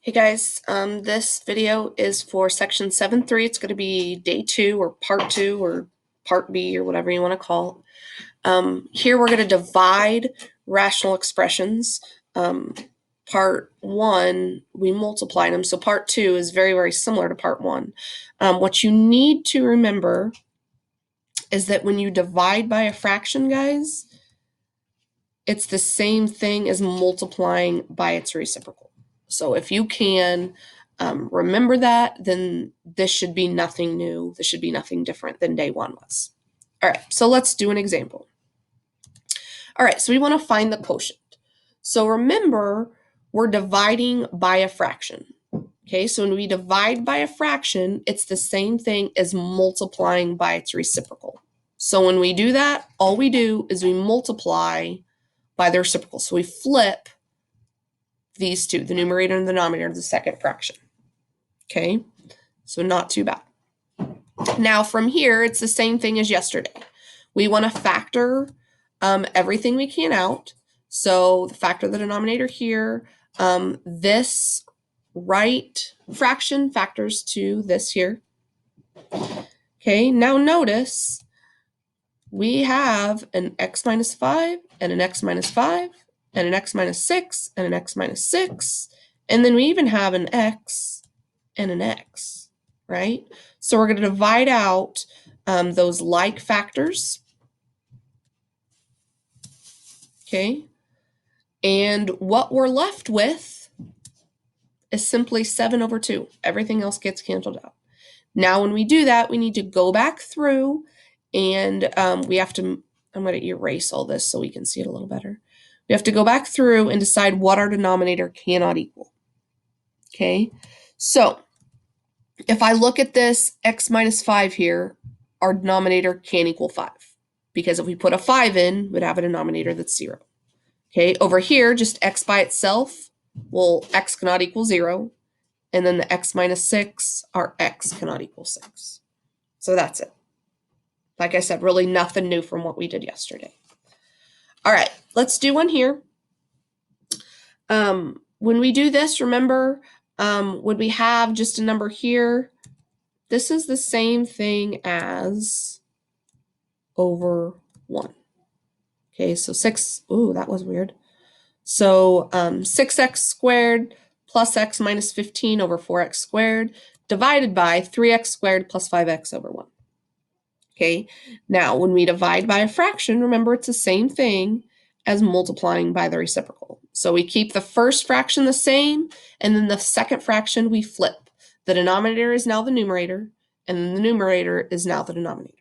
Hey guys, this video is for section 7.3. It's going to be day 2 or part 2 or part B or whatever you want to call it. Here we're going to divide rational expressions. Part 1, we multiplied them. So part 2 is very, very similar to part 1. What you need to remember is that when you divide by a fraction, guys, it's the same thing as multiplying by its reciprocal. So if you can remember that, then this should be nothing new. This should be nothing different than day 1 was. All right, so let's do an example. All right, so we want to find the quotient. So remember, we're dividing by a fraction. Okay, so when we divide by a fraction, it's the same thing as multiplying by its reciprocal. So when we do that, all we do is we multiply by the reciprocal. So we flip these two, the numerator and the denominator of the second fraction. Okay, so not too bad. Now from here, it's the same thing as yesterday. We want to factor everything we can out. So factor the denominator here. This right fraction factors to this here. Okay, now notice we have an x minus 5 and an x minus 5 and an x minus 6 and an x minus 6. And then we even have an x and an x, right? So we're going to divide out those like factors. Okay. And what we're left with is simply 7 over 2. Everything else gets canceled out. Now, when we do that, we need to go back through and we have to, I'm going to erase all this so we can see it a little better. We have to go back through and decide what our denominator cannot equal. Okay, so if I look at this x minus 5 here, our denominator can't equal 5. Because if we put a 5 in, we'd have a denominator that's 0. Okay, over here, just x by itself, well, x cannot equal 0. And then the x minus 6, our x cannot equal 6. So that's it. Like I said, really nothing new from what we did yesterday. All right, let's do one here. When we do this, remember, when we have just a number here, this is the same thing as over 1. Okay, so 6, ooh, that was weird. So 6x squared plus x minus 15 over 4x squared divided by 3x squared plus 5x over 1. Okay, now when we divide by a fraction, remember it's the same thing as multiplying by the reciprocal. So we keep the first fraction the same, and then the second fraction we flip. The denominator is now the numerator, and then the numerator is now the denominator.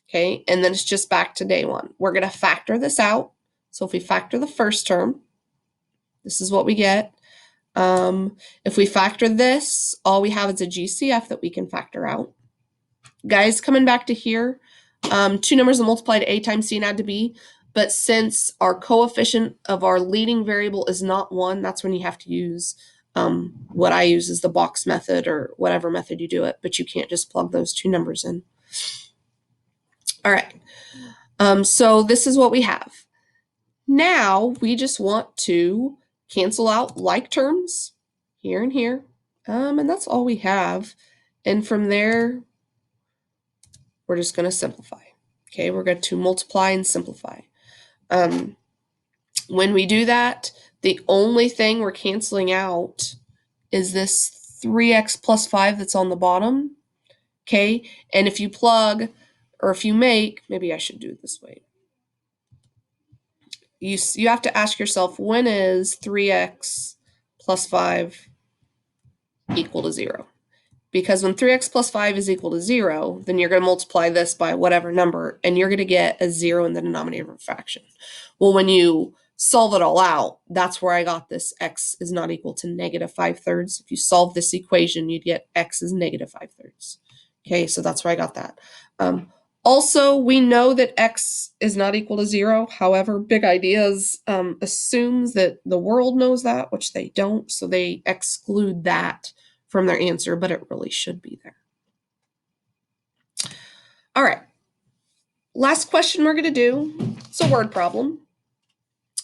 Okay, and then it's just back to day 1. We're going to factor this out. So if we factor the first term, this is what we get. If we factor this, all we have is a GCF that we can factor out. Guys, coming back to here, 2 numbers that multiply to a times c and add to b, but since our coefficient of our leading variable is not 1, that's when you have to use what I use is the box method or whatever method you do it, but you can't just plug those 2 numbers in. All right, so this is what we have. Now we just want to cancel out like terms here and here, and that's all we have. And from there, we're just going to simplify. Okay, we're going to multiply and simplify. When we do that, the only thing we're canceling out is this 3x plus 5 that's on the bottom. Okay, and if you plug, or if you make, maybe I should do it this way. You have to ask yourself, when is 3x plus 5 equal to 0? Because when 3x plus 5 is equal to 0, then you're going to multiply this by whatever number, and you're going to get a 0 in the denominator of a fraction. Well, when you solve it all out, that's where I got this x is not equal to negative 5/3. If you solve this equation, you'd get x is negative 5/3. Okay, so that's where I got that. Also, we know that x is not equal to 0. However, Big Ideas assumes that the world knows that, which they don't, so they exclude that from their answer, but it really should be there. All right, last question we're going to do. It's a word problem.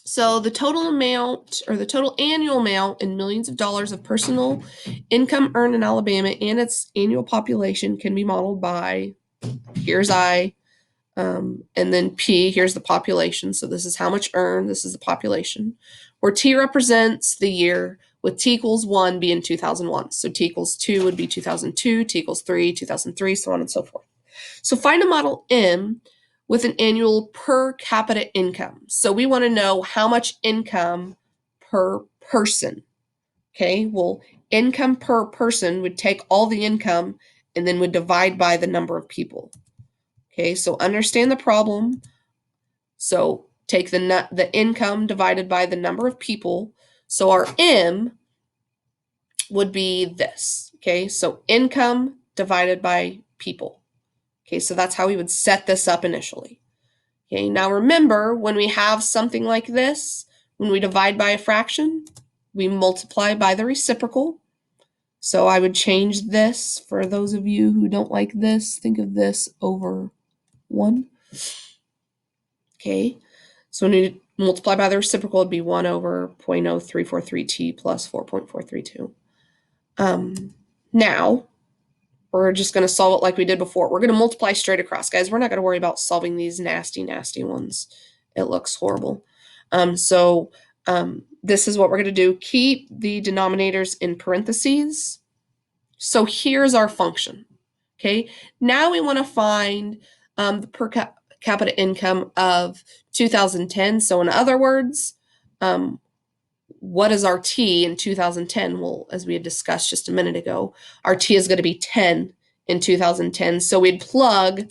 So the total amount, or the total annual amount in millions of dollars of personal income earned in Alabama and its annual population can be modeled by, here's I, and then P, here's the population. So this is how much earned, this is the population, where T represents the year, with T equals 1 being 2001. So T equals 2 would be 2002, T equals 3, 2003, so on and so forth. So find a model M with an annual per capita income. So we want to know how much income per person. Okay, well, income per person would take all the income and then would divide by the number of people. Okay, so understand the problem. So take the income divided by the number of people. So our M would be this. Okay, so income divided by people. Okay, so that's how we would set this up initially. Okay, now remember, when we have something like this, when we divide by a fraction, we multiply by the reciprocal. So I would change this, for those of you who don't like this, think of this over 1. Okay, so when we multiply by the reciprocal, it'd be 1 over 0.0343t plus 4.432. Now, we're just going to solve it like we did before. We're going to multiply straight across. Guys, we're not going to worry about solving these nasty, nasty ones. It looks horrible. This is what we're going to do. Keep the denominators in parentheses. So here's our function. Okay, now we want to find the per capita income of 2010. So in other words, what is our T in 2010? Well, as we had discussed just a minute ago, our T is going to be 10 in 2010. So we'd plug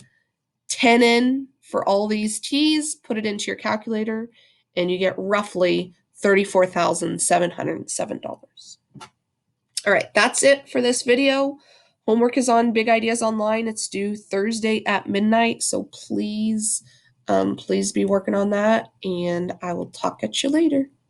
10 in for all these T's, put it into your calculator, and you get roughly $34,707. All right, that's it for this video. Homework is on Big Ideas Online. It's due Thursday at midnight, so please be working on that, and I will talk at you later.